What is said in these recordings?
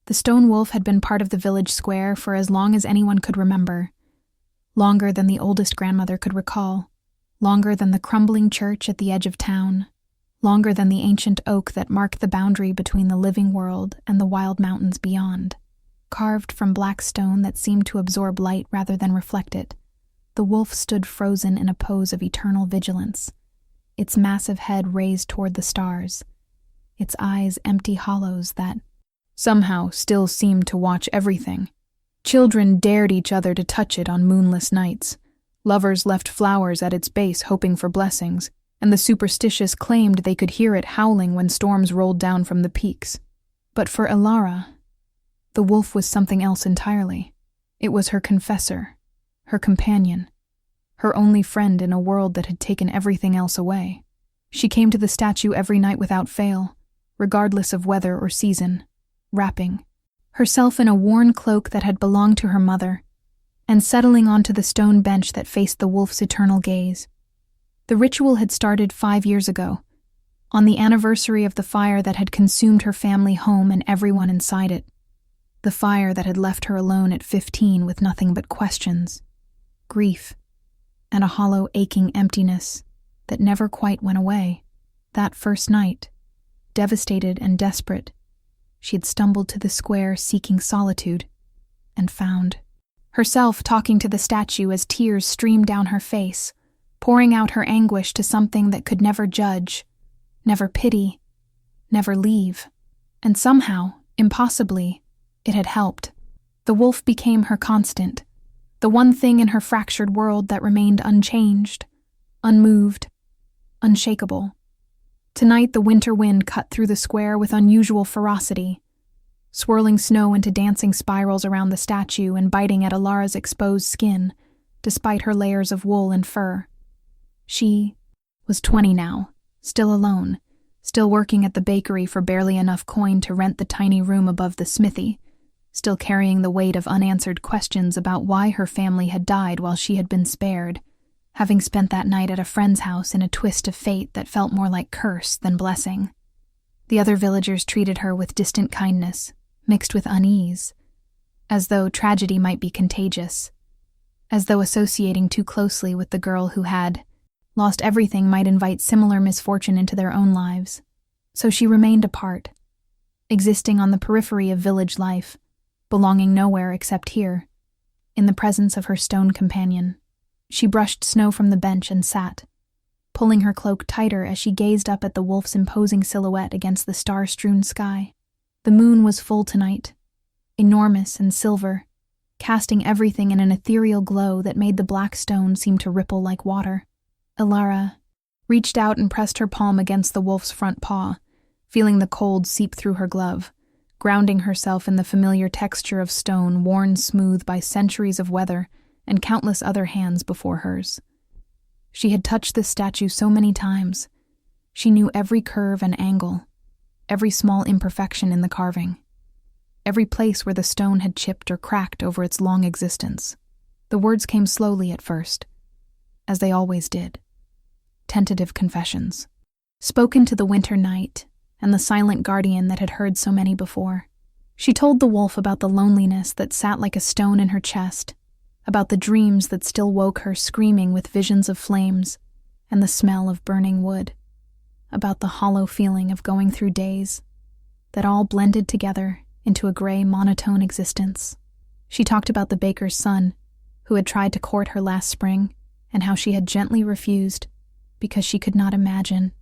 The stone wolf had been part of the village square for as long as anyone could remember, longer than the oldest grandmother could recall, longer than the crumbling church at the edge of town, longer than the ancient oak that marked the boundary between the living world and the wild mountains beyond. Carved from black stone that seemed to absorb light rather than reflect it, the wolf stood frozen in a pose of eternal vigilance, its massive head raised toward the stars, its eyes empty hollows that somehow still seemed to watch everything. Children dared each other to touch it on moonless nights. Lovers left flowers at its base hoping for blessings, and the superstitious claimed they could hear it howling when storms rolled down from the peaks. But for Ilara, the wolf was something else entirely. It was her confessor, her companion, her only friend in a world that had taken everything else away. She came to the statue every night without fail, regardless of weather or season, wrapping herself in a worn cloak that had belonged to her mother, and settling onto the stone bench that faced the wolf's eternal gaze. The ritual had started 5 years ago, on the anniversary of the fire that had consumed her family home and everyone inside it. The fire that had left her alone at 15 with nothing but questions, grief, and a hollow, aching emptiness that never quite went away. That first night, devastated and desperate, she had stumbled to the square seeking solitude, and found herself talking to the statue as tears streamed down her face, pouring out her anguish to something that could never judge, never pity, never leave. And somehow, impossibly, it had helped. The wolf became her constant, the one thing in her fractured world that remained unchanged, unmoved, unshakable. Tonight the winter wind cut through the square with unusual ferocity, swirling snow into dancing spirals around the statue and biting at Ilara's exposed skin, despite her layers of wool and fur. She was 20 now, still alone, still working at the bakery for barely enough coin to rent the tiny room above the smithy, still carrying the weight of unanswered questions about why her family had died while she had been spared, having spent that night at a friend's house in a twist of fate that felt more like curse than blessing. The other villagers treated her with distant kindness, mixed with unease, as though tragedy might be contagious, as though associating too closely with the girl who had lost everything might invite similar misfortune into their own lives. So she remained apart, existing on the periphery of village life, belonging nowhere except here, in the presence of her stone companion. She brushed snow from the bench and sat, pulling her cloak tighter as she gazed up at the wolf's imposing silhouette against the star-strewn sky. The moon was full tonight, enormous and silver, casting everything in an ethereal glow that made the black stone seem to ripple like water. Ilara reached out and pressed her palm against the wolf's front paw, feeling the cold seep through her glove, grounding herself in the familiar texture of stone worn smooth by centuries of weather and countless other hands before hers. She had touched this statue so many times. She knew every curve and angle, every small imperfection in the carving, every place where the stone had chipped or cracked over its long existence. The words came slowly at first, as they always did. Tentative confessions, spoken to the winter night and the silent guardian that had heard so many before. She told the wolf about the loneliness that sat like a stone in her chest, about the dreams that still woke her screaming with visions of flames and the smell of burning wood, about the hollow feeling of going through days that all blended together into a gray, monotone existence. She talked about the baker's son, who had tried to court her last spring, and how she had gently refused because she could not imagine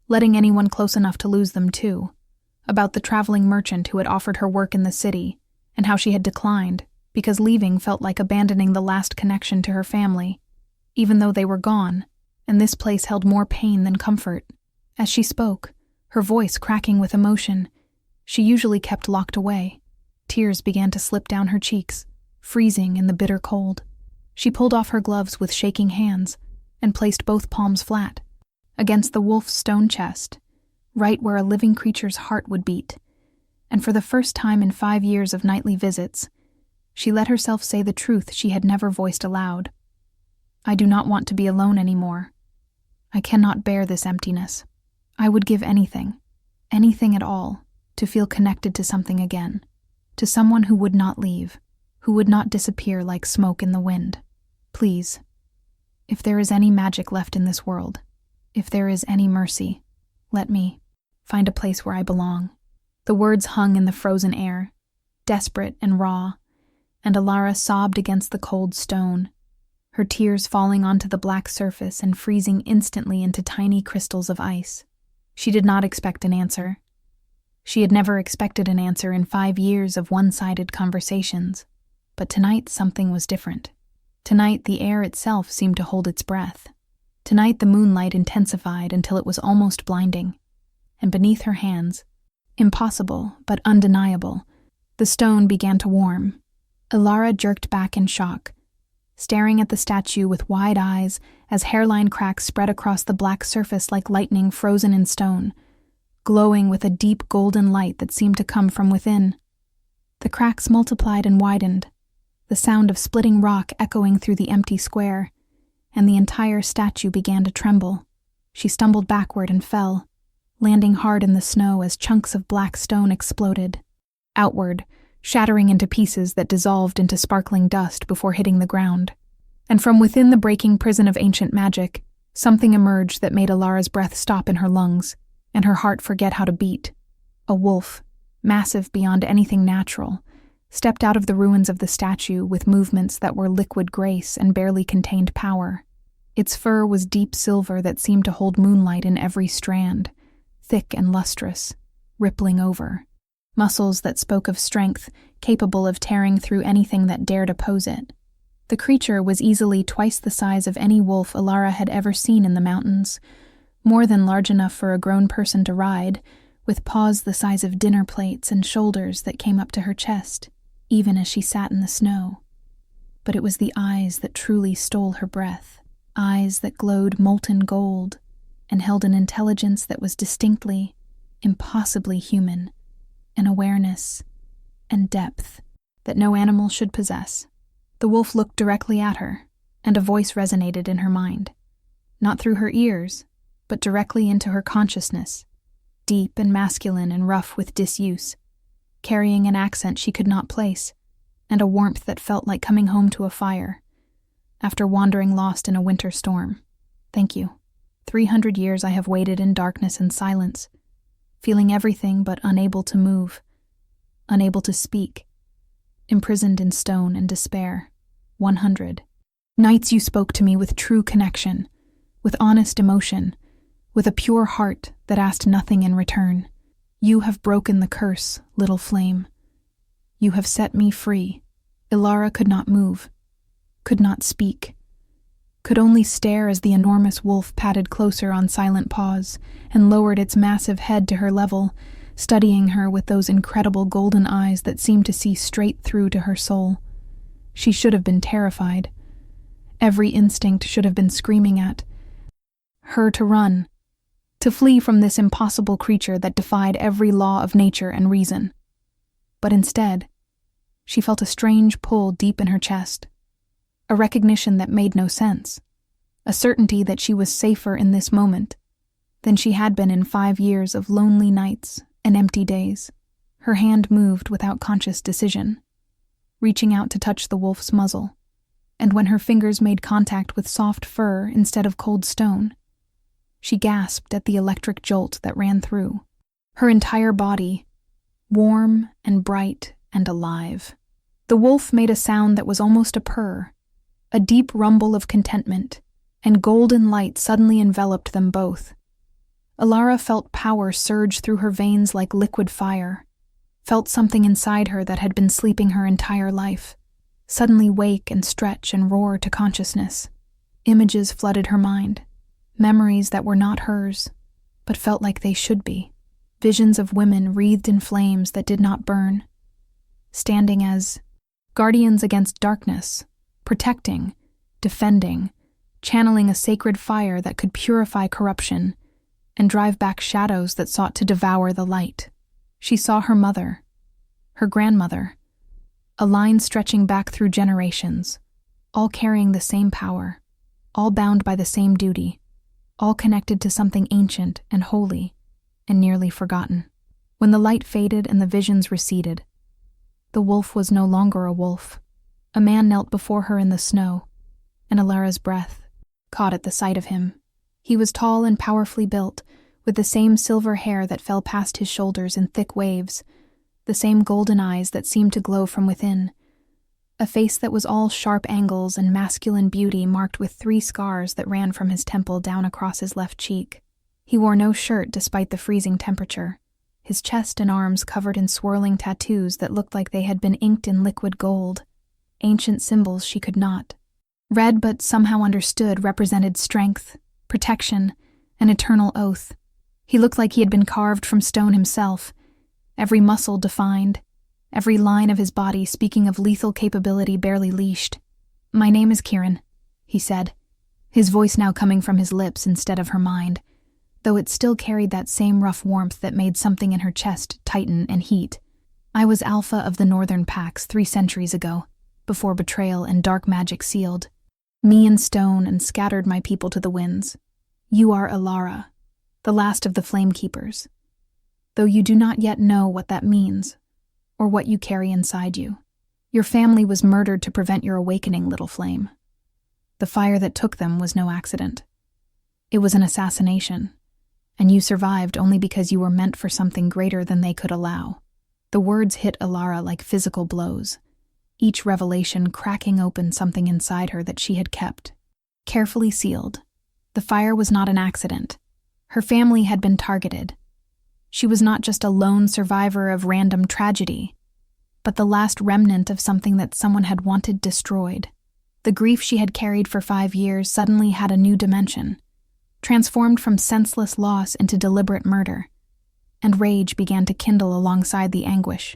letting anyone close enough to lose them too, about the traveling merchant who had offered her work in the city, and how she had declined because leaving felt like abandoning the last connection to her family, even though they were gone, and this place held more pain than comfort. As she spoke, her voice cracking with emotion, she usually kept locked away. Tears began to slip down her cheeks, freezing in the bitter cold. She pulled off her gloves with shaking hands and placed both palms flat, against the wolf's stone chest, right where a living creature's heart would beat. And for the first time in 5 years of nightly visits, she let herself say the truth she had never voiced aloud. I do not want to be alone anymore. I cannot bear this emptiness. I would give anything, anything at all, to feel connected to something again, to someone who would not leave, who would not disappear like smoke in the wind. Please, if there is any magic left in this world, if there is any mercy, let me find a place where I belong. The words hung in the frozen air, desperate and raw, and Alara sobbed against the cold stone, her tears falling onto the black surface and freezing instantly into tiny crystals of ice. She did not expect an answer. She had never expected an answer in 5 years of one-sided conversations. But tonight something was different. Tonight the air itself seemed to hold its breath. Tonight the moonlight intensified until it was almost blinding. And beneath her hands, impossible but undeniable, the stone began to warm. Alara jerked back in shock, staring at the statue with wide eyes as hairline cracks spread across the black surface like lightning frozen in stone, glowing with a deep golden light that seemed to come from within. The cracks multiplied and widened, the sound of splitting rock echoing through the empty square, and the entire statue began to tremble. She stumbled backward and fell, landing hard in the snow as chunks of black stone exploded, outward, shattering into pieces that dissolved into sparkling dust before hitting the ground. And from within the breaking prison of ancient magic, something emerged that made Alara's breath stop in her lungs, and her heart forget how to beat. A wolf, massive beyond anything natural, stepped out of the ruins of the statue with movements that were liquid grace and barely contained power. Its fur was deep silver that seemed to hold moonlight in every strand, thick and lustrous, rippling over. Muscles that spoke of strength, capable of tearing through anything that dared oppose it. The creature was easily twice the size of any wolf Alara had ever seen in the mountains, more than large enough for a grown person to ride, with paws the size of dinner plates and shoulders that came up to her chest, even as she sat in the snow. But it was the eyes that truly stole her breath, eyes that glowed molten gold and held an intelligence that was distinctly, impossibly human, an awareness and depth that no animal should possess. The wolf looked directly at her, and a voice resonated in her mind, not through her ears, but directly into her consciousness, deep and masculine and rough with disuse, carrying an accent she could not place, and a warmth that felt like coming home to a fire, after wandering lost in a winter storm. Thank you. 300 years I have waited in darkness and silence, feeling everything but unable to move, unable to speak, imprisoned in stone and despair. 100. Nights you spoke to me with true connection, with honest emotion, with a pure heart that asked nothing in return. You have broken the curse, little flame. You have set me free. Alara could not move, could not speak, could only stare as the enormous wolf padded closer on silent paws and lowered its massive head to her level, studying her with those incredible golden eyes that seemed to see straight through to her soul. She should have been terrified. Every instinct should have been screaming at her to run, to flee from this impossible creature that defied every law of nature and reason. But instead, she felt a strange pull deep in her chest, a recognition that made no sense, a certainty that she was safer in this moment than she had been in 5 years of lonely nights and empty days. Her hand moved without conscious decision, reaching out to touch the wolf's muzzle, and when her fingers made contact with soft fur instead of cold stone, she gasped at the electric jolt that ran through her entire body, warm and bright and alive. The wolf made a sound that was almost a purr, a deep rumble of contentment, and golden light suddenly enveloped them both. Alara felt power surge through her veins like liquid fire, felt something inside her that had been sleeping her entire life suddenly wake and stretch and roar to consciousness. Images flooded her mind, memories that were not hers, but felt like they should be. Visions of women wreathed in flames that did not burn, standing as guardians against darkness, protecting, defending, channeling a sacred fire that could purify corruption and drive back shadows that sought to devour the light. She saw her mother, her grandmother, a line stretching back through generations, all carrying the same power, all bound by the same duty, all connected to something ancient and holy and nearly forgotten. When the light faded and the visions receded, The wolf was no longer a wolf. A man knelt before her in the snow, and Alara's breath caught at the sight of him. He was tall and powerfully built, with the same silver hair that fell past his shoulders in thick waves, the same golden eyes that seemed to glow from within, a face that was all sharp angles and masculine beauty marked with 3 scars that ran from his temple down across his left cheek. He wore no shirt despite the freezing temperature, his chest and arms covered in swirling tattoos that looked like they had been inked in liquid gold, ancient symbols she could not read but somehow understood represented strength, protection, an eternal oath. He looked like he had been carved from stone himself, every muscle defined, every line of his body speaking of lethal capability barely leashed. "My name is Kieran," he said, his voice now coming from his lips instead of her mind, though it still carried that same rough warmth that made something in her chest tighten and heat. "I was Alpha of the Northern Pax 3 centuries ago, before betrayal and dark magic sealed me in stone and scattered my people to the winds. You are Alara, the last of the Flame Keepers, though you do not yet know what that means, or what you carry inside you. Your family was murdered to prevent your awakening, little flame. The fire that took them was no accident. It was an assassination, and you survived only because you were meant for something greater than they could allow." The words hit Alara like physical blows, each revelation cracking open something inside her that she had kept carefully sealed. The fire was not an accident. Her family had been targeted. She was not just a lone survivor of random tragedy, but the last remnant of something that someone had wanted destroyed. The grief she had carried for 5 years suddenly had a new dimension, transformed from senseless loss into deliberate murder, and rage began to kindle alongside the anguish,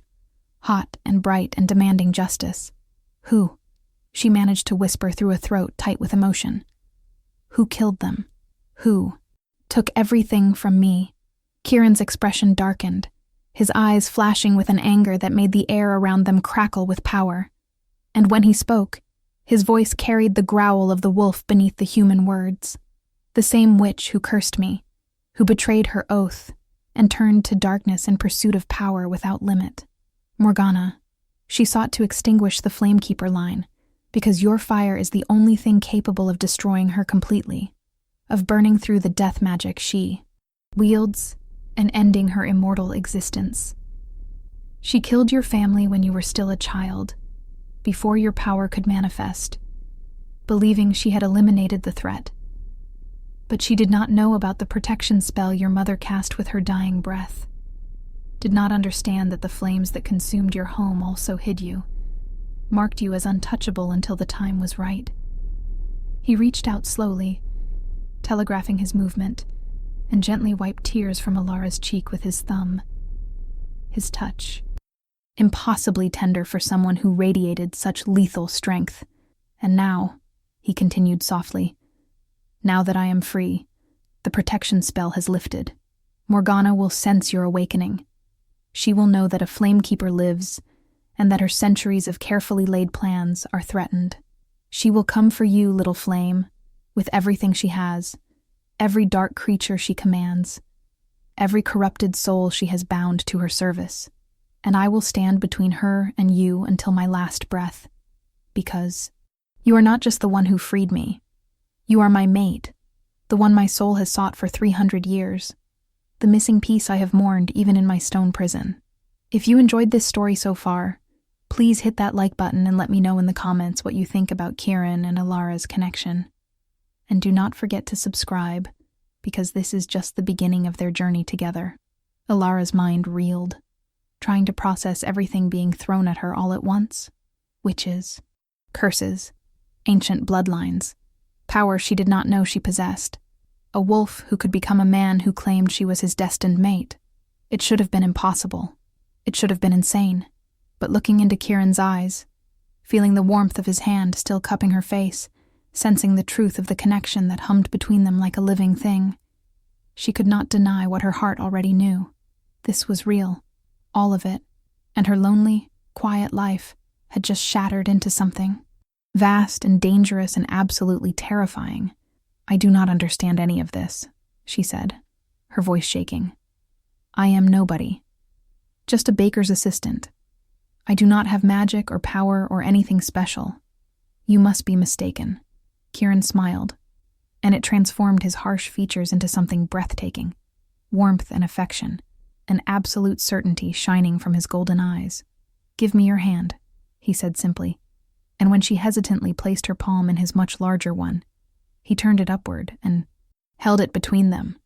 hot and bright and demanding justice. "Who?" she managed to whisper through a throat tight with emotion. "Who killed them? Who took everything from me?" Kieran's expression darkened, his eyes flashing with an anger that made the air around them crackle with power. And when he spoke, his voice carried the growl of the wolf beneath the human words. "The same witch who cursed me, who betrayed her oath, and turned to darkness in pursuit of power without limit. Morgana, she sought to extinguish the Flamekeeper line, because your fire is the only thing capable of destroying her completely, of burning through the death magic she wields and ending her immortal existence. She killed your family when you were still a child, before your power could manifest, believing she had eliminated the threat. But she did not know about the protection spell your mother cast with her dying breath, did not understand that the flames that consumed your home also hid you, marked you as untouchable until the time was right." He reached out slowly, telegraphing his movement, and gently wiped tears from Alara's cheek with his thumb. His touch, impossibly tender for someone who radiated such lethal strength. "And now," he continued softly, "now that I am free, the protection spell has lifted. Morgana will sense your awakening. She will know that a Flamekeeper lives, and that her centuries of carefully laid plans are threatened. She will come for you, little flame, with everything she has, every dark creature she commands, every corrupted soul she has bound to her service, and I will stand between her and you until my last breath, because you are not just the one who freed me. You are my mate, the one my soul has sought for 300 years, the missing piece I have mourned even in my stone prison. If you enjoyed this story so far, please hit that like button and let me know in the comments what you think about Kieran and Alara's connection. And do not forget to subscribe, because this is just the beginning of their journey together." Alara's mind reeled, trying to process everything being thrown at her all at once. Witches, curses, ancient bloodlines, power she did not know she possessed, a wolf who could become a man who claimed she was his destined mate. It should have been impossible. It should have been insane. But looking into Kieran's eyes, feeling the warmth of his hand still cupping her face, sensing the truth of the connection that hummed between them like a living thing, she could not deny what her heart already knew. This was real, all of it, and her lonely, quiet life had just shattered into something vast and dangerous and absolutely terrifying. "I do not understand any of this," she said, her voice shaking. "I am nobody. Just a baker's assistant. I do not have magic or power or anything special. You must be mistaken." Kieran smiled, and it transformed his harsh features into something breathtaking. Warmth and affection, an absolute certainty shining from his golden eyes. "Give me your hand," he said simply, and when she hesitantly placed her palm in his much larger one, he turned it upward and held it between them.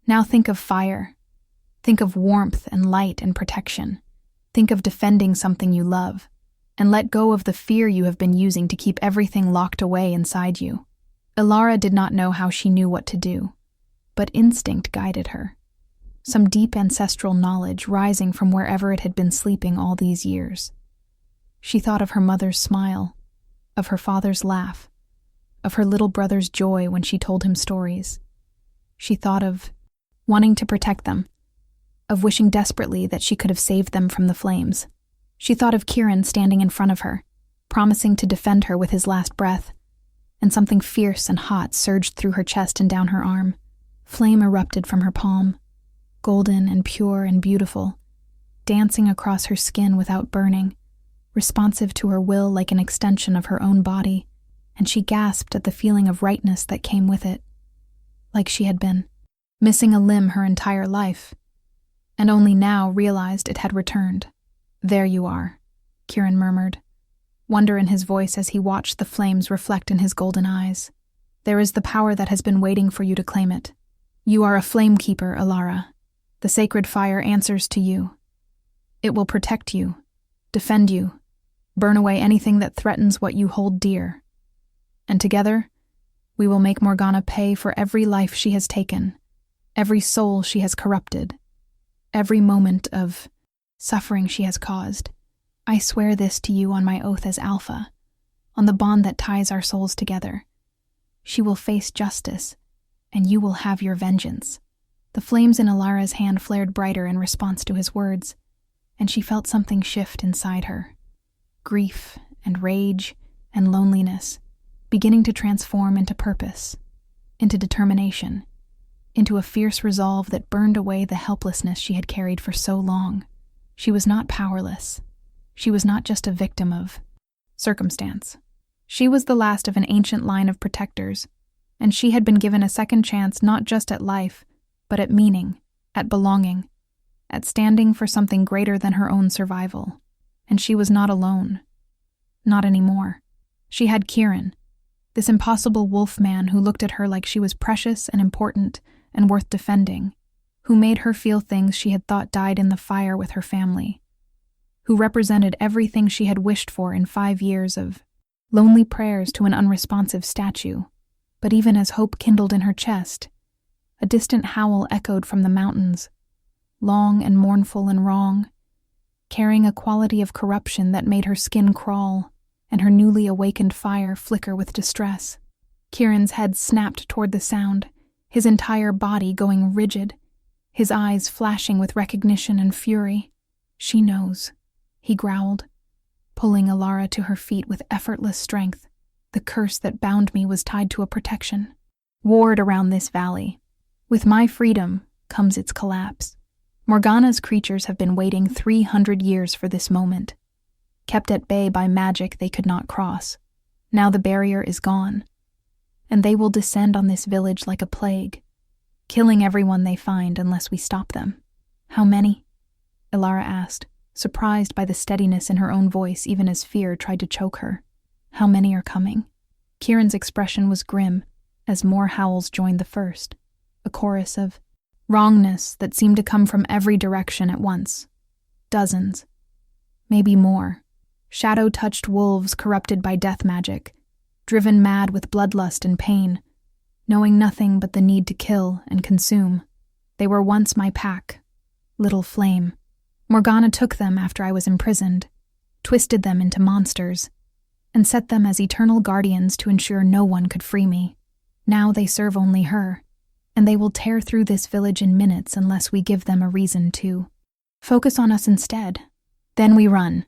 "Now think of fire. Think of warmth and light and protection. Think of defending something you love, and let go of the fear you have been using to keep everything locked away inside you." Ilara did not know how she knew what to do, but instinct guided her. Some deep ancestral knowledge rising from wherever it had been sleeping all these years. She thought of her mother's smile, of her father's laugh, of her little brother's joy when she told him stories. She thought of wanting to protect them, of wishing desperately that she could have saved them from the flames. She thought of Kieran standing in front of her, promising to defend her with his last breath, and something fierce and hot surged through her chest and down her arm. Flame erupted from her palm, golden and pure and beautiful, dancing across her skin without burning, responsive to her will like an extension of her own body, and she gasped at the feeling of rightness that came with it, like she had been missing a limb her entire life, and only now realized it had returned. "There you are," Kieran murmured, wonder in his voice as he watched the flames reflect in his golden eyes. "There is the power that has been waiting for you to claim it. You are a flame keeper, Ilara. The sacred fire answers to you. It will protect you, defend you, burn away anything that threatens what you hold dear. And together, we will make Morgana pay for every life she has taken, every soul she has corrupted, every moment of suffering she has caused. I swear this to you on my oath as Alpha, on the bond that ties our souls together. She will face justice, and you will have your vengeance." The flames in Ilara's hand flared brighter in response to his words, and she felt something shift inside her. Grief and rage and loneliness beginning to transform into purpose, into determination, into a fierce resolve that burned away the helplessness she had carried for so long. She was not powerless. She was not just a victim of circumstance. She was the last of an ancient line of protectors, and she had been given a second chance not just at life, but at meaning, at belonging, at standing for something greater than her own survival. And she was not alone. Not anymore. She had Kieran, this impossible wolf man who looked at her like she was precious and important and worth defending, who made her feel things she had thought died in the fire with her family, who represented everything she had wished for in 5 years of lonely prayers to an unresponsive statue. But even as hope kindled in her chest, a distant howl echoed from the mountains, long and mournful and wrong, carrying a quality of corruption that made her skin crawl and her newly awakened fire flicker with distress. Kieran's head snapped toward the sound, his entire body going rigid, his eyes flashing with recognition and fury. "She knows," he growled, pulling Ilara to her feet with effortless strength. "The curse that bound me was tied to a protection. Ward around this valley. With my freedom comes its collapse. Morgana's creatures have been waiting 300 years for this moment, kept at bay by magic they could not cross. Now the barrier is gone, and they will descend on this village like a plague, killing everyone they find unless we stop them." "How many?" Ilara asked, surprised by the steadiness in her own voice even as fear tried to choke her. "How many are coming?" Kieran's expression was grim as more howls joined the first, a chorus of wrongness that seemed to come from every direction at once. Dozens, maybe more. Shadow-touched wolves corrupted by death magic, driven mad with bloodlust and pain, knowing nothing but the need to kill and consume. They were once my pack, Little Flame. Morgana took them after I was imprisoned, twisted them into monsters, and set them as eternal guardians to ensure no one could free me. Now they serve only her, and they will tear through this village in minutes unless we give them a reason to. Focus on us instead. Then we run,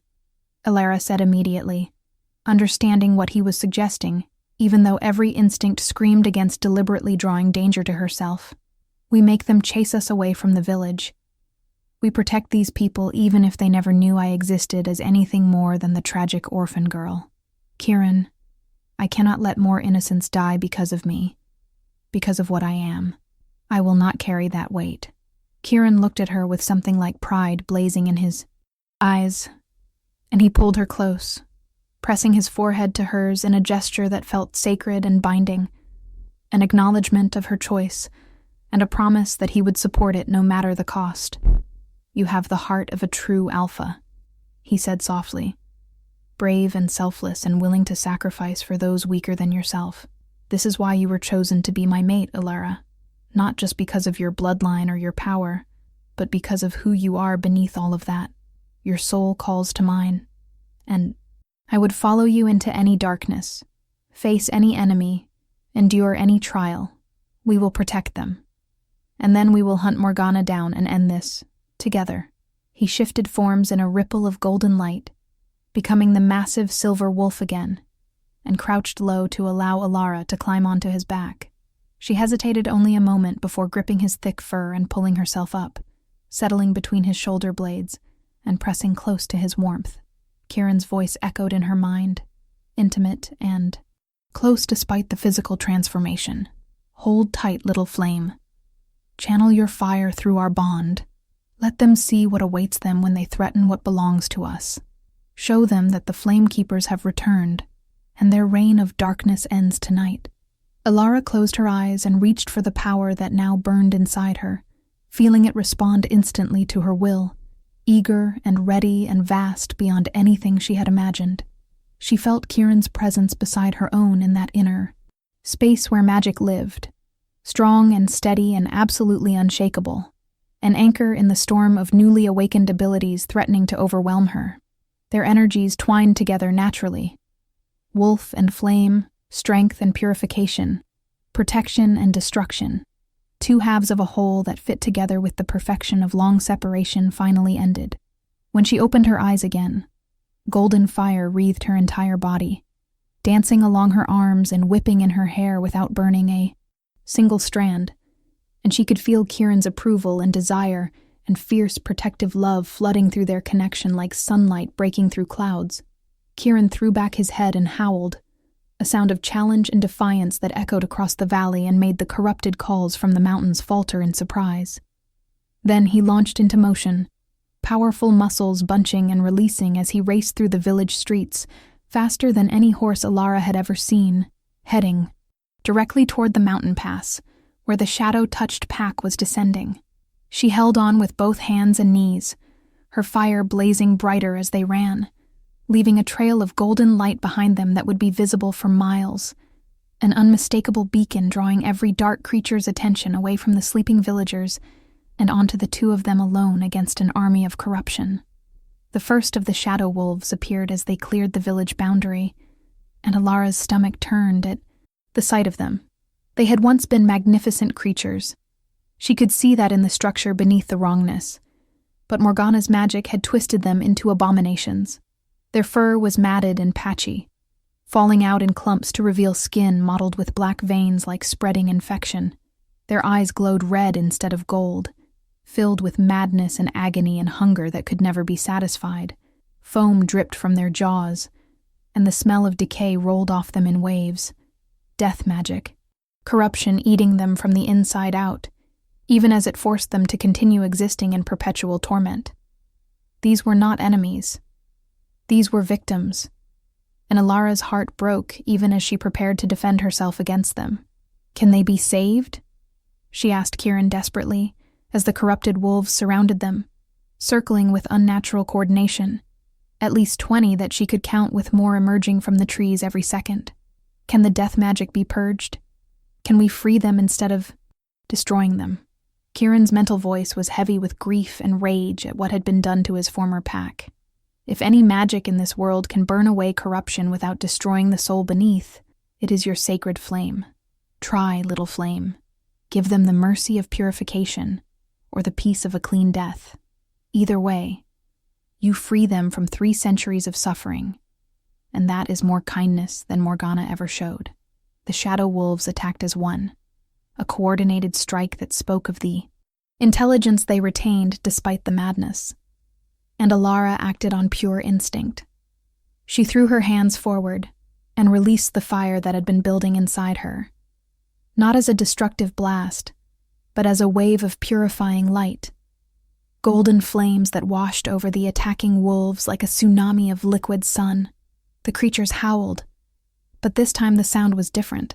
Ilara said immediately, understanding what he was suggesting, even though every instinct screamed against deliberately drawing danger to herself. We make them chase us away from the village. We protect these people even if they never knew I existed as anything more than the tragic orphan girl. Kieran, I cannot let more innocents die because of me, because of what I am. I will not carry that weight. Kieran looked at her with something like pride blazing in his eyes, and he pulled her close, pressing his forehead to hers in a gesture that felt sacred and binding, an acknowledgement of her choice, and a promise that he would support it no matter the cost. You have the heart of a true alpha, he said softly, brave and selfless and willing to sacrifice for those weaker than yourself. This is why you were chosen to be my mate, Alara, not just because of your bloodline or your power, but because of who you are beneath all of that. Your soul calls to mine, and I would follow you into any darkness, face any enemy, endure any trial. We will protect them. And then we will hunt Morgana down and end this, together. He shifted forms in a ripple of golden light, becoming the massive silver wolf again, and crouched low to allow Alara to climb onto his back. She hesitated only a moment before gripping his thick fur and pulling herself up, settling between his shoulder blades and pressing close to his warmth. Kieran's voice echoed in her mind, intimate and close despite the physical transformation. Hold tight, little flame. Channel your fire through our bond. Let them see what awaits them when they threaten what belongs to us. Show them that the Flame Keepers have returned, and their reign of darkness ends tonight. Alara closed her eyes and reached for the power that now burned inside her, feeling it respond instantly to her will, eager and ready and vast beyond anything she had imagined. She felt Kieran's presence beside her own in that inner space where magic lived, strong and steady and absolutely unshakable, an anchor in the storm of newly awakened abilities threatening to overwhelm her. Their energies twined together naturally. Wolf and flame, strength and purification, protection and destruction, two halves of a whole that fit together with the perfection of long separation finally ended. When she opened her eyes again, golden fire wreathed her entire body, dancing along her arms and whipping in her hair without burning a single strand, and she could feel Kieran's approval and desire and fierce protective love flooding through their connection like sunlight breaking through clouds. Kieran threw back his head and howled, a sound of challenge and defiance that echoed across the valley and made the corrupted calls from the mountains falter in surprise. Then he launched into motion, powerful muscles bunching and releasing as he raced through the village streets, faster than any horse Alara had ever seen, heading directly toward the mountain pass, where the shadow-touched pack was descending. She held on with both hands and knees, her fire blazing brighter as they ran, leaving a trail of golden light behind them that would be visible for miles, an unmistakable beacon drawing every dark creature's attention away from the sleeping villagers and onto the two of them alone against an army of corruption. The first of the shadow wolves appeared as they cleared the village boundary, and Alara's stomach turned at the sight of them. They had once been magnificent creatures. She could see that in the structure beneath the wrongness, but Morgana's magic had twisted them into abominations. Their fur was matted and patchy, falling out in clumps to reveal skin mottled with black veins like spreading infection. Their eyes glowed red instead of gold, filled with madness and agony and hunger that could never be satisfied. Foam dripped from their jaws, and the smell of decay rolled off them in waves. Death magic, corruption eating them from the inside out, even as it forced them to continue existing in perpetual torment. These were not enemies. These were victims, and Alara's heart broke even as she prepared to defend herself against them. "Can they be saved?" she asked Kieran desperately, as the corrupted wolves surrounded them, circling with unnatural coordination, at least 20 that she could count with more emerging from the trees every second. "Can the death magic be purged? Can we free them instead of destroying them?" Kieran's mental voice was heavy with grief and rage at what had been done to his former pack. If any magic in this world can burn away corruption without destroying the soul beneath, it is your sacred flame. Try, little flame. Give them the mercy of purification, or the peace of a clean death. Either way, you free them from 3 centuries of suffering, and that is more kindness than Morgana ever showed. The shadow wolves attacked as one, a coordinated strike that spoke of the Intelligence they retained despite the madness. And Alara acted on pure instinct. She threw her hands forward and released the fire that had been building inside her, not as a destructive blast, but as a wave of purifying light, golden flames that washed over the attacking wolves like a tsunami of liquid sun. The creatures howled, but this time the sound was different.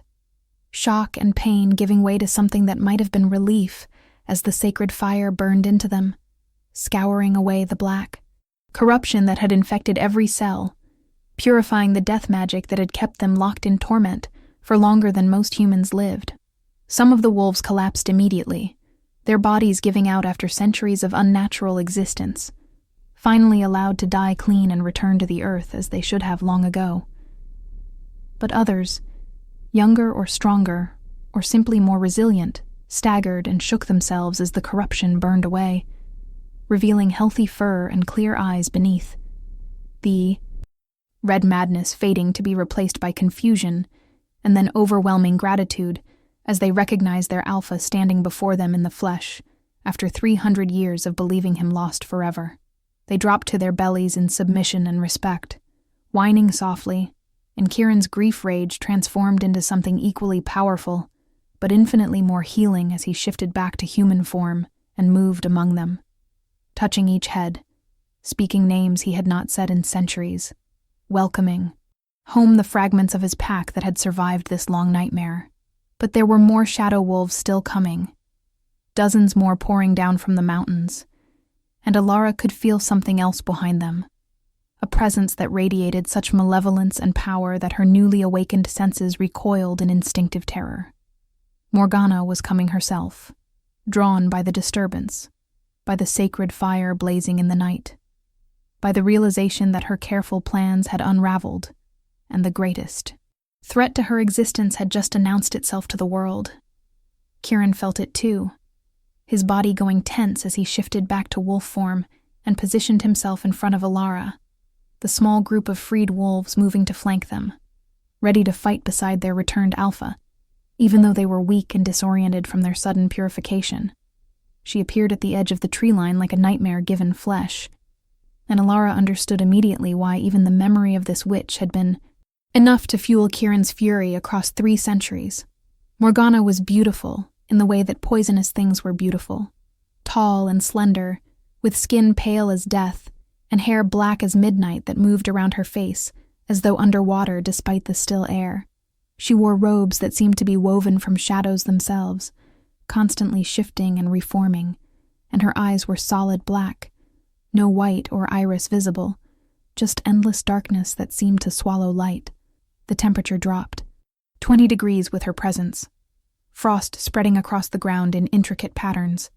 Shock and pain giving way to something that might have been relief as the sacred fire burned into them, scouring away the black. Corruption that had infected every cell, purifying the death magic that had kept them locked in torment for longer than most humans lived. Some of the wolves collapsed immediately, their bodies giving out after centuries of unnatural existence, finally allowed to die clean and return to the earth as they should have long ago. But others, younger or stronger, or simply more resilient, staggered and shook themselves as the corruption burned away, revealing healthy fur and clear eyes beneath. The red madness fading to be replaced by confusion, and then overwhelming gratitude as they recognized their alpha standing before them in the flesh after 300 years of believing him lost forever. They dropped to their bellies in submission and respect, whining softly, and Kieran's grief rage transformed into something equally powerful, but infinitely more healing as he shifted back to human form and moved among them, touching each head, speaking names he had not said in centuries, welcoming home the fragments of his pack that had survived this long nightmare. But there were more shadow wolves still coming, dozens more pouring down from the mountains, and Alara could feel something else behind them, a presence that radiated such malevolence and power that her newly awakened senses recoiled in instinctive terror. Morgana was coming herself, drawn by the disturbance, by the sacred fire blazing in the night, by the realization that her careful plans had unraveled, and the greatest threat to her existence had just announced itself to the world. Kieran felt it too, his body going tense as he shifted back to wolf form and positioned himself in front of Alara, the small group of freed wolves moving to flank them, ready to fight beside their returned alpha, even though they were weak and disoriented from their sudden purification. She appeared at the edge of the tree line like a nightmare given flesh, and Alara understood immediately why even the memory of this witch had been enough to fuel Kieran's fury across 3 centuries. Morgana was beautiful in the way that poisonous things were beautiful, tall and slender, with skin pale as death and hair black as midnight that moved around her face as though underwater despite the still air. She wore robes that seemed to be woven from shadows themselves, constantly shifting and reforming, and her eyes were solid black, no white or iris visible, just endless darkness that seemed to swallow light. The temperature dropped, 20 degrees with her presence, frost spreading across the ground in intricate patterns,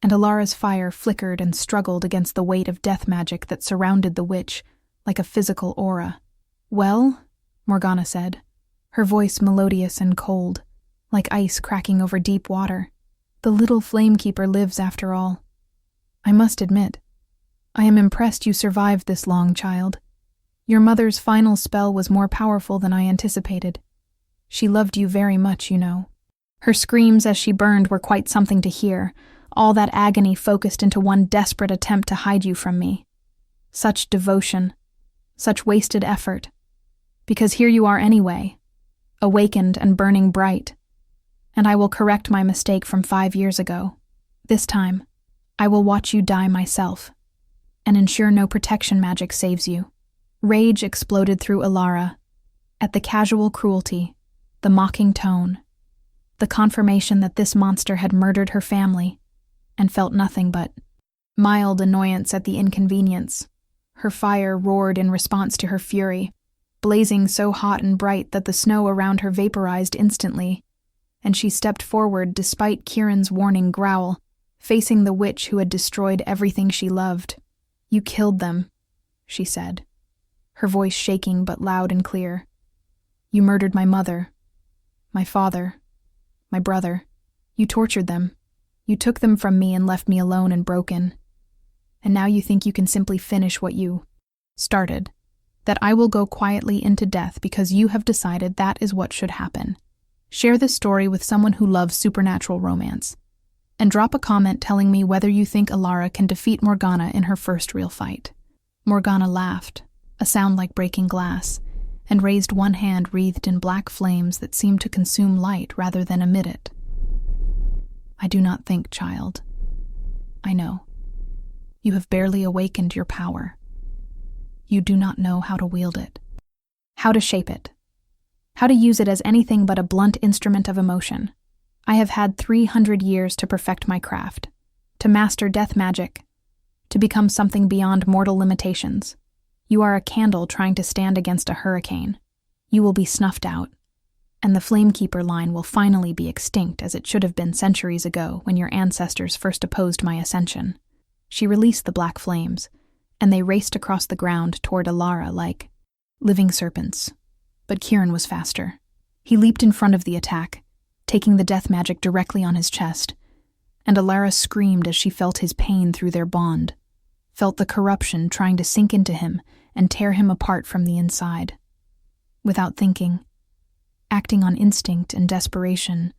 and Alara's fire flickered and struggled against the weight of death magic that surrounded the witch like a physical aura. "Well?" Morgana said, her voice melodious and cold, like ice cracking over deep water. "The little flamekeeper lives after all. I must admit, I am impressed you survived this long, child. Your mother's final spell was more powerful than I anticipated. She loved you very much, you know." Her screams as she burned were quite something to hear, all that agony focused into one desperate attempt to hide you from me. Such devotion, such wasted effort. Because here you are anyway, awakened and burning bright. And I will correct my mistake from 5 years ago. This time, I will watch you die myself, and ensure no protection magic saves you. Rage exploded through Alara, at the casual cruelty, the mocking tone, the confirmation that this monster had murdered her family, and felt nothing but mild annoyance at the inconvenience. Her fire roared in response to her fury, blazing so hot and bright that the snow around her vaporized instantly, and she stepped forward despite Kieran's warning growl, facing the witch who had destroyed everything she loved. "You killed them," she said, her voice shaking but loud and clear. "You murdered my mother, my father, my brother. You tortured them. You took them from me and left me alone and broken. And now you think you can simply finish what you started, that I will go quietly into death because you have decided that is what should happen. Share this story with someone who loves supernatural romance. and drop a comment telling me whether you think Alara can defeat Morgana in her first real fight." Morgana laughed, a sound like breaking glass, and raised one hand wreathed in black flames that seemed to consume light rather than emit it. "I do not think, child. I know. You have barely awakened your power. You do not know how to wield it, how to shape it, how to use it as anything but a blunt instrument of emotion. I have had 300 years to perfect my craft, to master death magic, to become something beyond mortal limitations. You are a candle trying to stand against a hurricane. You will be snuffed out, and the Flamekeeper line will finally be extinct as it should have been centuries ago when your ancestors first opposed my ascension." She released the black flames, and they raced across the ground toward Alara like living serpents. But Kieran was faster. He leaped in front of the attack, taking the death magic directly on his chest, and Alara screamed as she felt his pain through their bond, felt the corruption trying to sink into him and tear him apart from the inside. Without thinking, acting on instinct and desperation,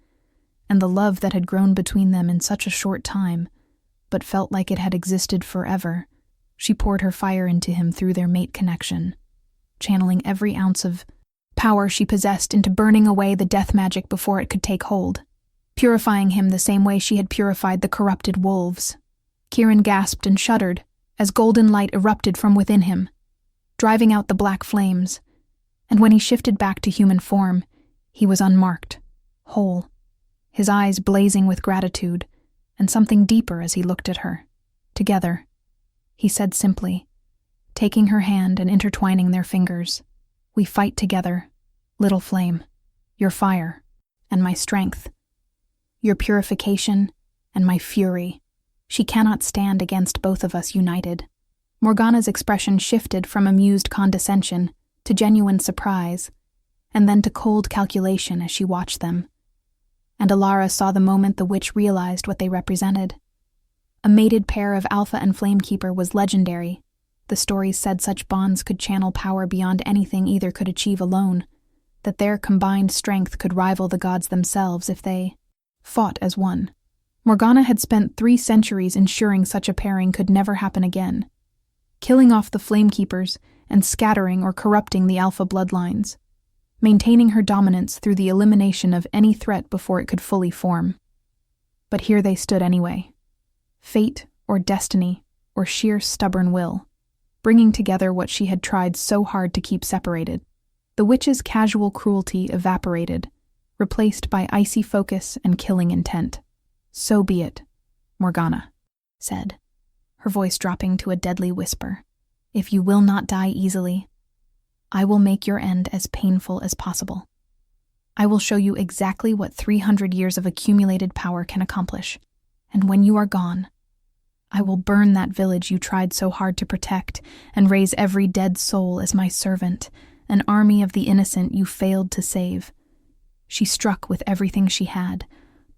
and the love that had grown between them in such a short time, but felt like it had existed forever, she poured her fire into him through their mate connection, channeling every ounce of power she possessed into burning away the death magic before it could take hold, purifying him the same way she had purified the corrupted wolves. Kieran gasped and shuddered as golden light erupted from within him, driving out the black flames, and when he shifted back to human form, he was unmarked, whole, his eyes blazing with gratitude, and something deeper as he looked at her. Together, he said simply, taking her hand and intertwining their fingers, "We fight together, little flame, your fire and my strength, your purification and my fury. She cannot stand against both of us united." Morgana's expression shifted from amused condescension to genuine surprise, and then to cold calculation as she watched them. And Alara saw the moment the witch realized what they represented. A mated pair of Alpha and Flamekeeper was legendary. The stories said such bonds could channel power beyond anything either could achieve alone, that their combined strength could rival the gods themselves if they fought as one. Morgana had spent 3 centuries ensuring such a pairing could never happen again, killing off the Flamekeepers and scattering or corrupting the Alpha bloodlines, maintaining her dominance through the elimination of any threat before it could fully form. But here they stood anyway. Fate or destiny or sheer stubborn will, bringing together what she had tried so hard to keep separated. The witch's casual cruelty evaporated, replaced by icy focus and killing intent. "So be it," Morgana said, her voice dropping to a deadly whisper. "If you will not die easily, I will make your end as painful as possible. I will show you exactly what 300 years of accumulated power can accomplish, and when you are gone, I will burn that village you tried so hard to protect and raise every dead soul as my servant, an army of the innocent you failed to save." She struck with everything she had,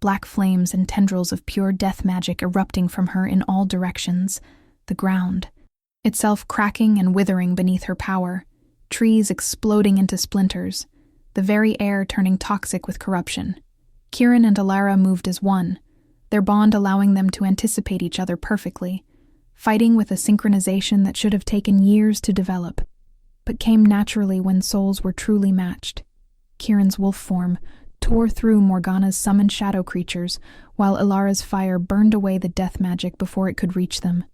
black flames and tendrils of pure death magic erupting from her in all directions, the ground itself cracking and withering beneath her power, trees exploding into splinters, the very air turning toxic with corruption. Kieran and Alara moved as one, their bond allowing them to anticipate each other perfectly, fighting with a synchronization that should have taken years to develop, but came naturally when souls were truly matched. Kieran's wolf form tore through Morgana's summoned shadow creatures, while Alara's fire burned away the death magic before it could reach them,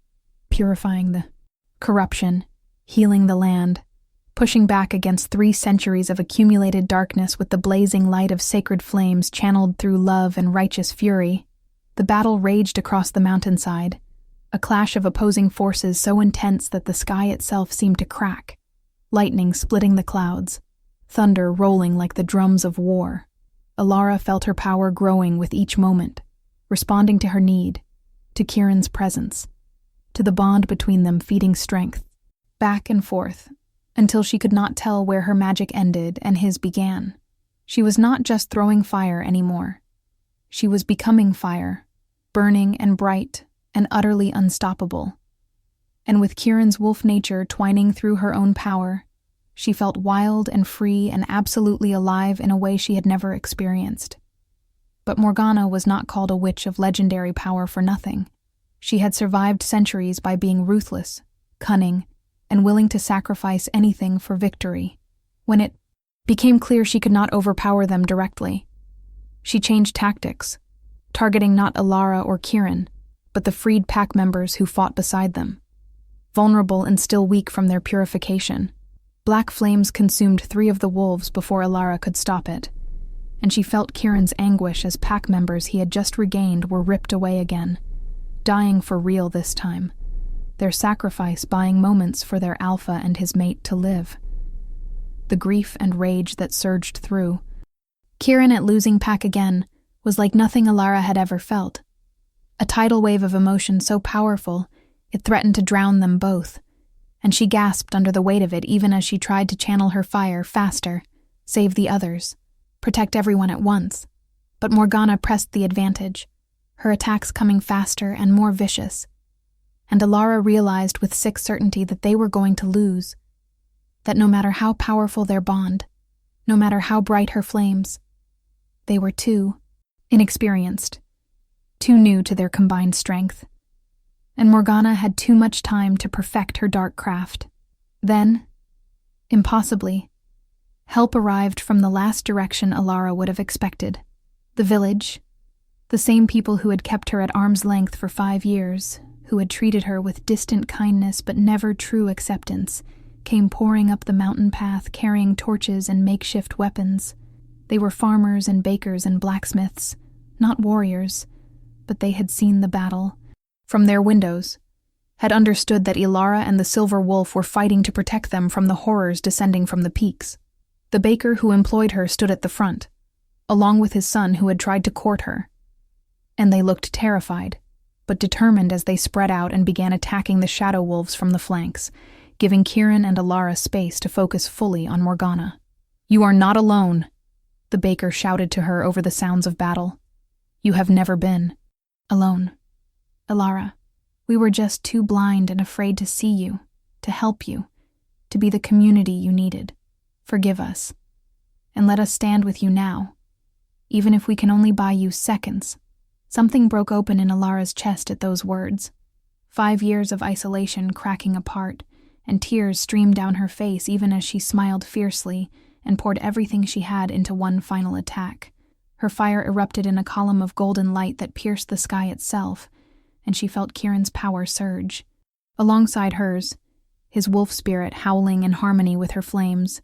purifying the corruption, healing the land, pushing back against 3 centuries of accumulated darkness with the blazing light of sacred flames channeled through love and righteous fury. The battle raged across the mountainside, a clash of opposing forces so intense that the sky itself seemed to crack, lightning splitting the clouds, thunder rolling like the drums of war. Alara felt her power growing with each moment, responding to her need, to Kieran's presence, to the bond between them feeding strength, back and forth, until she could not tell where her magic ended and his began. She was not just throwing fire anymore. She was becoming fire, burning and bright and utterly unstoppable. And with Kieran's wolf nature twining through her own power, she felt wild and free and absolutely alive in a way she had never experienced. But Morgana was not called a witch of legendary power for nothing. She had survived centuries by being ruthless, cunning, and willing to sacrifice anything for victory. When it became clear she could not overpower them directly, she changed tactics, targeting not Alara or Kieran, but the freed pack members who fought beside them. Vulnerable and still weak from their purification, black flames consumed 3 of the wolves before Alara could stop it, and she felt Kieran's anguish as pack members he had just regained were ripped away again, dying for real this time, their sacrifice buying moments for their alpha and his mate to live. The grief and rage that surged through Kieran at losing pack again was like nothing Alara had ever felt. A tidal wave of emotion so powerful it threatened to drown them both, and she gasped under the weight of it even as she tried to channel her fire faster, save the others, protect everyone at once. But Morgana pressed the advantage, her attacks coming faster and more vicious, and Alara realized with sick certainty that they were going to lose, that no matter how powerful their bond, no matter how bright her flames, they were too inexperienced, too new to their combined strength, and Morgana had too much time to perfect her dark craft. Then, impossibly, help arrived from the last direction Alara would have expected. The village, the same people who had kept her at arm's length for 5 years, who had treated her with distant kindness but never true acceptance, came pouring up the mountain path carrying torches and makeshift weapons. They were farmers and bakers and blacksmiths, not warriors, but they had seen the battle from their windows, had understood that Alara and the Silver Wolf were fighting to protect them from the horrors descending from the peaks. The baker who employed her stood at the front, along with his son who had tried to court her, and they looked terrified, but determined as they spread out and began attacking the shadow wolves from the flanks, giving Kieran and Alara space to focus fully on Morgana. "You are not alone," the baker shouted to her over the sounds of battle. "You have never been alone. Alara, we were just too blind and afraid to see you, to help you, to be the community you needed. Forgive us, and let us stand with you now, even if we can only buy you seconds." Something broke open in Alara's chest at those words. 5 years of isolation cracking apart, and tears streamed down her face even as she smiled fiercely and poured everything she had into one final attack. Her fire erupted in a column of golden light that pierced the sky itself, and she felt Kieran's power surge. Alongside hers, his wolf spirit howling in harmony with her flames,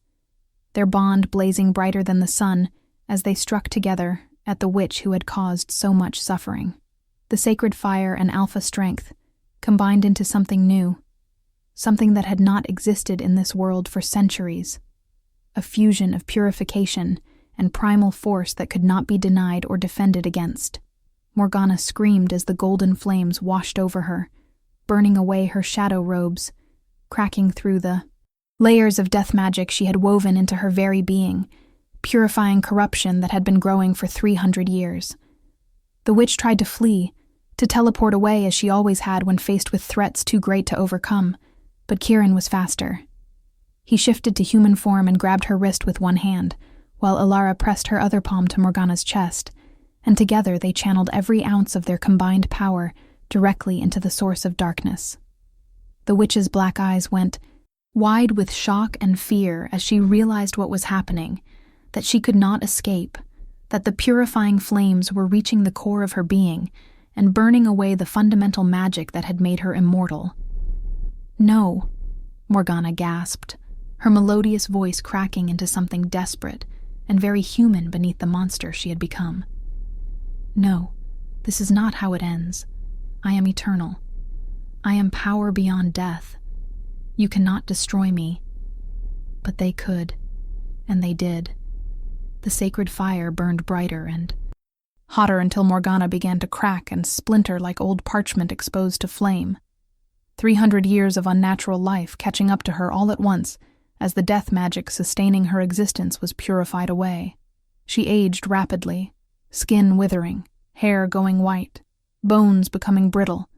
their bond blazing brighter than the sun as they struck together at the witch who had caused so much suffering. The sacred fire and alpha strength combined into something new, something that had not existed in this world for centuries, a fusion of purification and primal force that could not be denied or defended against. Morgana screamed as the golden flames washed over her, burning away her shadow robes, cracking through the layers of death magic she had woven into her very being, purifying corruption that had been growing for 300 years. The witch tried to flee, to teleport away as she always had when faced with threats too great to overcome, but Kieran was faster. He shifted to human form and grabbed her wrist with one hand, while Alara pressed her other palm to Morgana's chest, and together they channeled every ounce of their combined power directly into the source of darkness. The witch's black eyes went wide with shock and fear as she realized what was happening, that she could not escape, that the purifying flames were reaching the core of her being and burning away the fundamental magic that had made her immortal. "No," Morgana gasped, her melodious voice cracking into something desperate and very human beneath the monster she had become. "No, this is not how it ends. I am eternal. I am power beyond death. You cannot destroy me." But they could, and they did. The sacred fire burned brighter and hotter until Morgana began to crack and splinter like old parchment exposed to flame. 300 years of unnatural life catching up to her all at once as the death magic sustaining her existence was purified away. She aged rapidly, skin withering, hair going white, bones becoming brittle,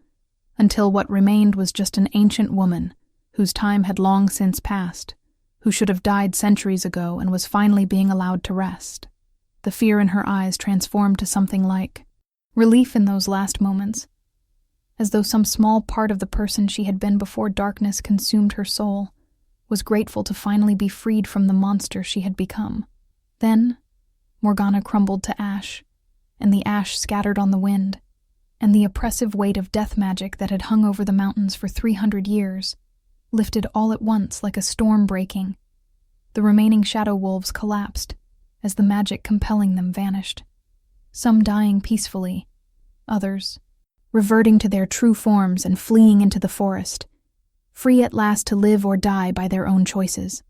until what remained was just an ancient woman whose time had long since passed, who should have died centuries ago and was finally being allowed to rest. the fear in her eyes transformed to something like relief in those last moments, as though some small part of the person she had been before darkness consumed her soul was grateful to finally be freed from the monster she had become. Then, Morgana crumbled to ash, and the ash scattered on the wind, and the oppressive weight of death magic that had hung over the mountains for 300 years lifted all at once like a storm breaking. The remaining shadow wolves collapsed as the magic compelling them vanished, some dying peacefully, others reverting to their true forms and fleeing into the forest, free at last to live or die by their own choices.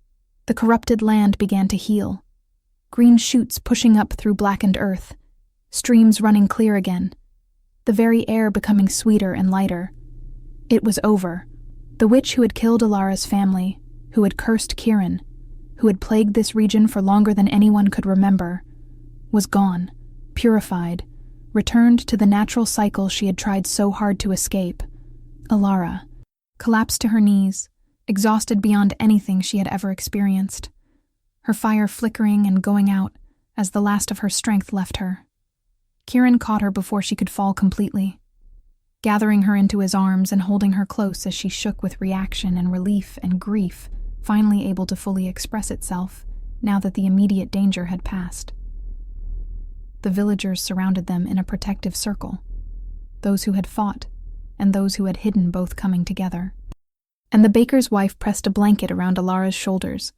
The corrupted land began to heal, green shoots pushing up through blackened earth, streams running clear again, the very air becoming sweeter and lighter. It was over. The witch who had killed Alara's family, who had cursed Kieran, who had plagued this region for longer than anyone could remember, was gone, purified, returned to the natural cycle she had tried so hard to escape. Alara collapsed to her knees, exhausted beyond anything she had ever experienced, her fire flickering and going out as the last of her strength left her. Kieran caught her before she could fall completely, gathering her into his arms and holding her close as she shook with reaction and relief and grief, finally able to fully express itself now that the immediate danger had passed. The villagers surrounded them in a protective circle, those who had fought and those who had hidden both coming together. And the baker's wife pressed a blanket around Alara's shoulders,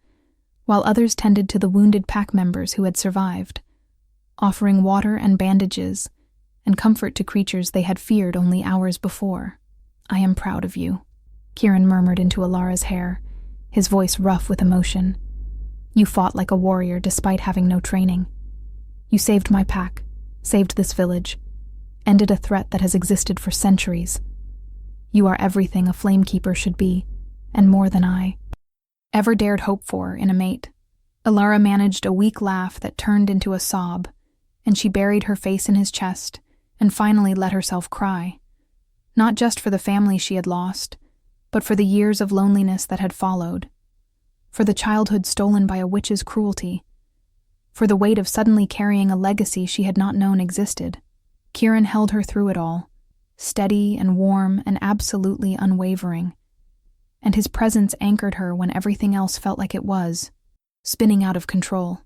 while others tended to the wounded pack members who had survived, offering water and bandages and comfort to creatures they had feared only hours before. "I am proud of you," Kieran murmured into Alara's hair, his voice rough with emotion. "You fought like a warrior despite having no training. You saved my pack, saved this village, ended a threat that has existed for centuries. You are everything a flamekeeper should be, and more than I ever dared hope for in a mate." Alara managed a weak laugh that turned into a sob, and she buried her face in his chest and finally let herself cry, not just for the family she had lost, but for the years of loneliness that had followed, for the childhood stolen by a witch's cruelty, for the weight of suddenly carrying a legacy she had not known existed. Kieran held her through it all, steady and warm and absolutely unwavering, and his presence anchored her when everything else felt like it was spinning out of control.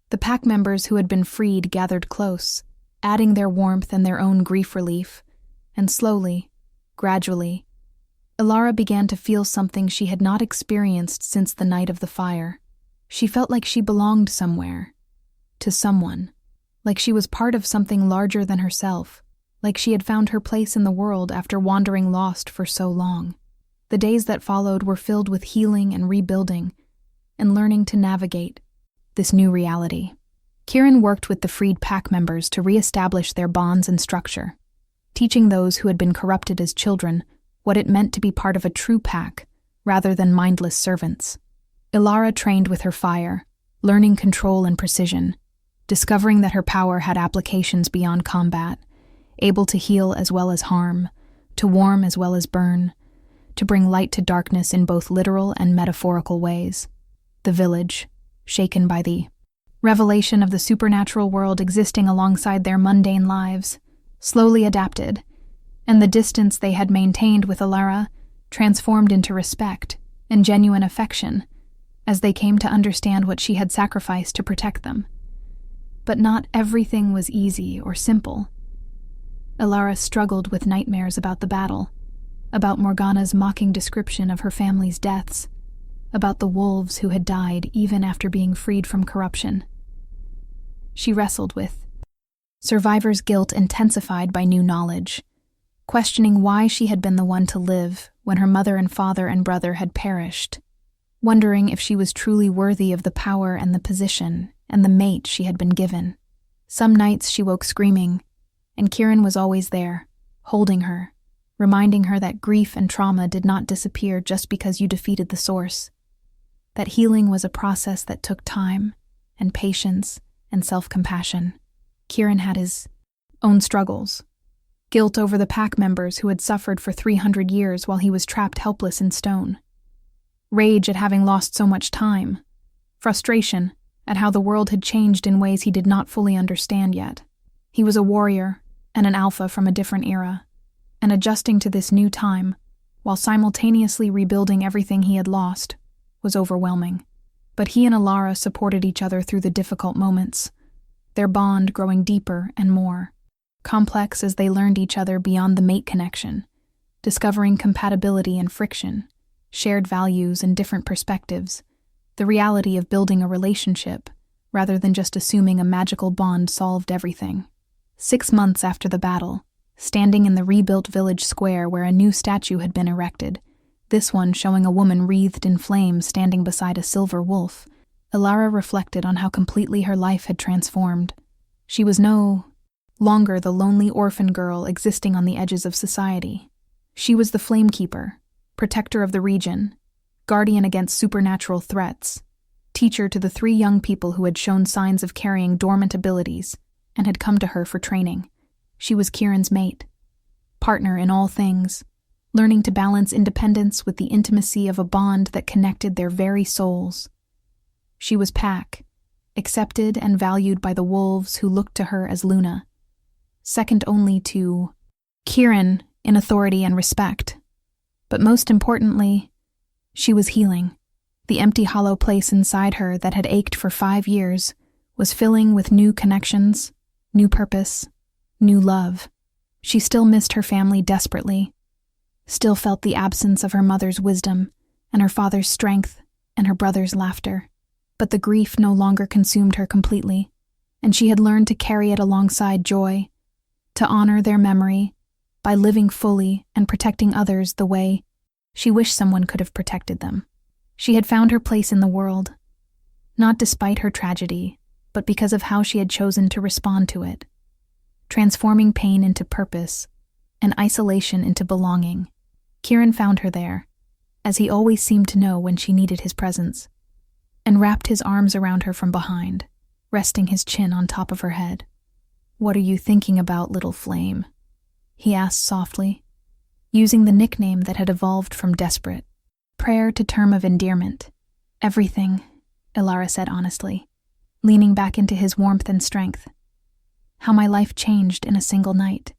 The pack members who had been freed gathered close, adding their warmth and their own grief relief, and slowly, gradually, Alara began to feel something she had not experienced since the night of the fire. She felt like she belonged somewhere, to someone, like she was part of something larger than herself, like she had found her place in the world after wandering lost for so long. The days that followed were filled with healing and rebuilding, and learning to navigate this new reality. Kieran worked with the freed pack members to re-establish their bonds and structure, teaching those who had been corrupted as children what it meant to be part of a true pack rather than mindless servants. Alara trained with her fire, learning control and precision, discovering that her power had applications beyond combat, able to heal as well as harm, to warm as well as burn, to bring light to darkness in both literal and metaphorical ways. The village, shaken by the revelation of the supernatural world existing alongside their mundane lives, slowly adapted, and the distance they had maintained with Alara transformed into respect and genuine affection as they came to understand what she had sacrificed to protect them. But not everything was easy or simple. Alara struggled with nightmares about the battle, about Morgana's mocking description of her family's deaths, about the wolves who had died even after being freed from corruption. She wrestled with survivor's guilt intensified by new knowledge, questioning why she had been the one to live when her mother and father and brother had perished, wondering if she was truly worthy of the power and the position and the mate she had been given. Some nights she woke screaming, and Kieran was always there, holding her, reminding her that grief and trauma did not disappear just because you defeated the source, that healing was a process that took time and patience and self-compassion. Kieran had his own struggles, guilt over the pack members who had suffered for 300 years while he was trapped helpless in stone, rage at having lost so much time, frustration at how the world had changed in ways he did not fully understand yet. He was a warrior and an alpha from a different era, and adjusting to this new time, while simultaneously rebuilding everything he had lost, was overwhelming. But he and Alara supported each other through the difficult moments, their bond growing deeper and more complex as they learned each other beyond the mate connection, discovering compatibility and friction, shared values and different perspectives, the reality of building a relationship rather than just assuming a magical bond solved everything. 6 months after the battle, standing in the rebuilt village square where a new statue had been erected, this one showing a woman wreathed in flames standing beside a silver wolf, Alara reflected on how completely her life had transformed. She was no longer the lonely orphan girl existing on the edges of society. She was the Flamekeeper, protector of the region, guardian against supernatural threats, teacher to the 3 young people who had shown signs of carrying dormant abilities and had come to her for training. She was Kieran's mate, partner in all things, learning to balance independence with the intimacy of a bond that connected their very souls. She was Pack, accepted and valued by the wolves who looked to her as Luna, second only to Kieran in authority and respect. But most importantly, she was healing. The empty hollow place inside her that had ached for 5 years was filling with new connections, new purpose, new love. She still missed her family desperately, still felt the absence of her mother's wisdom and her father's strength and her brother's laughter. But the grief no longer consumed her completely, and she had learned to carry it alongside joy, to honor their memory by living fully and protecting others the way she wished someone could have protected them. She had found her place in the world, not despite her tragedy, but because of how she had chosen to respond to it, transforming pain into purpose and isolation into belonging. Kieran found her there, as he always seemed to know when she needed his presence, and wrapped his arms around her from behind, resting his chin on top of her head. "What are you thinking about, little flame?" he asked softly, using the nickname that had evolved from desperate prayer to term of endearment. "Everything," Alara said honestly, leaning back into his warmth and strength. "How my life changed in a single night.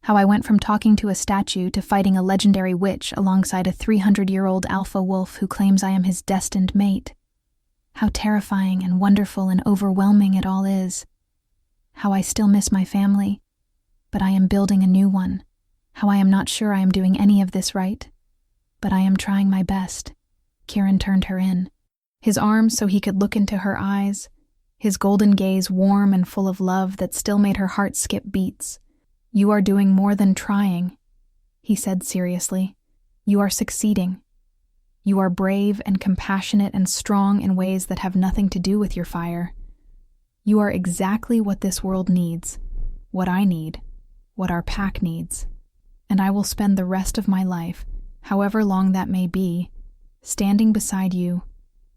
How I went from talking to a statue to fighting a legendary witch alongside a 300-year-old alpha wolf who claims I am his destined mate. How terrifying and wonderful and overwhelming it all is. How I still miss my family, but I am building a new one. How I am not sure I am doing any of this right, but I am trying my best." Kieran turned her in, his arms so he could look into her eyes, his golden gaze warm and full of love that still made her heart skip beats. "You are doing more than trying," he said seriously. "You are succeeding. You are brave and compassionate and strong in ways that have nothing to do with your fire. You are exactly what this world needs, what I need, what our pack needs. And I will spend the rest of my life, however long that may be, standing beside you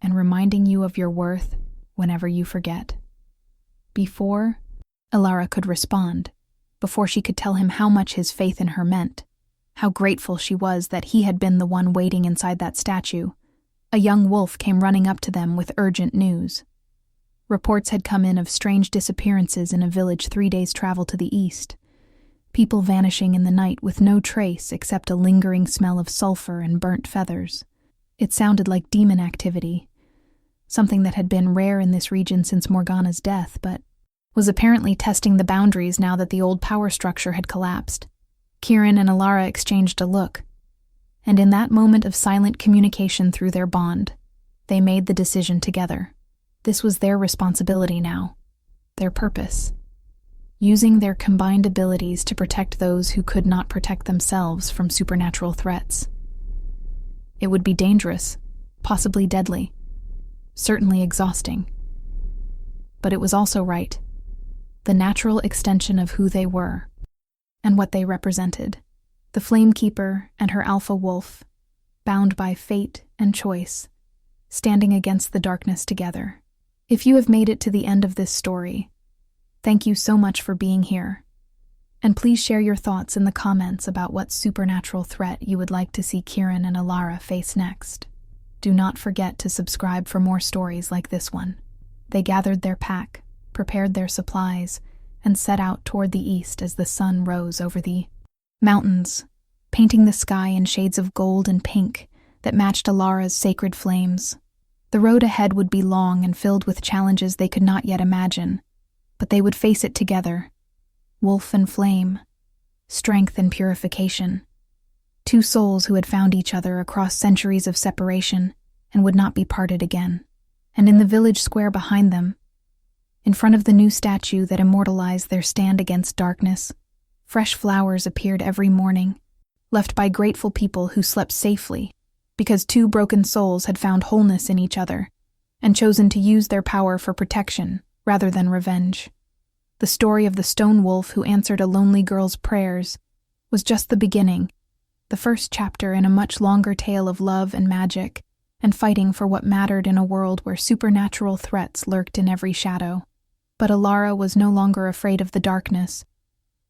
and reminding you of your worth whenever you forget." Before Alara could respond, before she could tell him how much his faith in her meant, how grateful she was that he had been the one waiting inside that statue, a young wolf came running up to them with urgent news. Reports had come in of strange disappearances in a village 3 days' travel to the east, people vanishing in the night with no trace except a lingering smell of sulfur and burnt feathers. It sounded like demon activity, something that had been rare in this region since Morgana's death, but was apparently testing the boundaries now that the old power structure had collapsed. Kieran and Alara exchanged a look, and in that moment of silent communication through their bond, they made the decision together. This was their responsibility now, their purpose, using their combined abilities to protect those who could not protect themselves from supernatural threats. It would be dangerous, possibly deadly, certainly exhausting. But it was also right, the natural extension of who they were and what they represented. The Flamekeeper and her alpha wolf, bound by fate and choice, standing against the darkness together. If you have made it to the end of this story, thank you so much for being here. And please share your thoughts in the comments about what supernatural threat you would like to see Kieran and Alara face next. Do not forget to subscribe for more stories like this one. They gathered their pack, prepared their supplies, and set out toward the east as the sun rose over the mountains, painting the sky in shades of gold and pink that matched Alara's sacred flames. The road ahead would be long and filled with challenges they could not yet imagine, but they would face it together. Wolf and flame, strength and purification. Two souls who had found each other across centuries of separation and would not be parted again. And in the village square behind them, in front of the new statue that immortalized their stand against darkness, fresh flowers appeared every morning, left by grateful people who slept safely because two broken souls had found wholeness in each other and chosen to use their power for protection rather than revenge. The story of the stone wolf who answered a lonely girl's prayers was just the beginning, the first chapter in a much longer tale of love and magic, and fighting for what mattered in a world where supernatural threats lurked in every shadow. But Alara was no longer afraid of the darkness,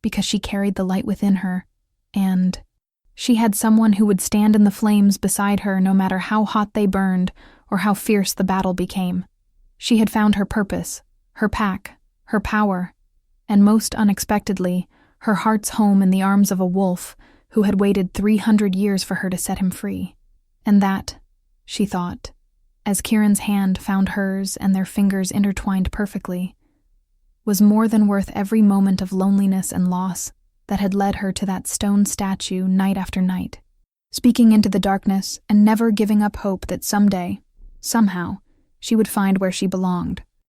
because she carried the light within her, and she had someone who would stand in the flames beside her no matter how hot they burned or how fierce the battle became. She had found her purpose, her pack, her power, and most unexpectedly, her heart's home in the arms of a wolf who had waited 300 years for her to set him free. And that, she thought, as Kieran's hand found hers and their fingers intertwined perfectly, was more than worth every moment of loneliness and loss that had led her to that stone statue night after night, speaking into the darkness and never giving up hope that someday, somehow, she would find where she belonged.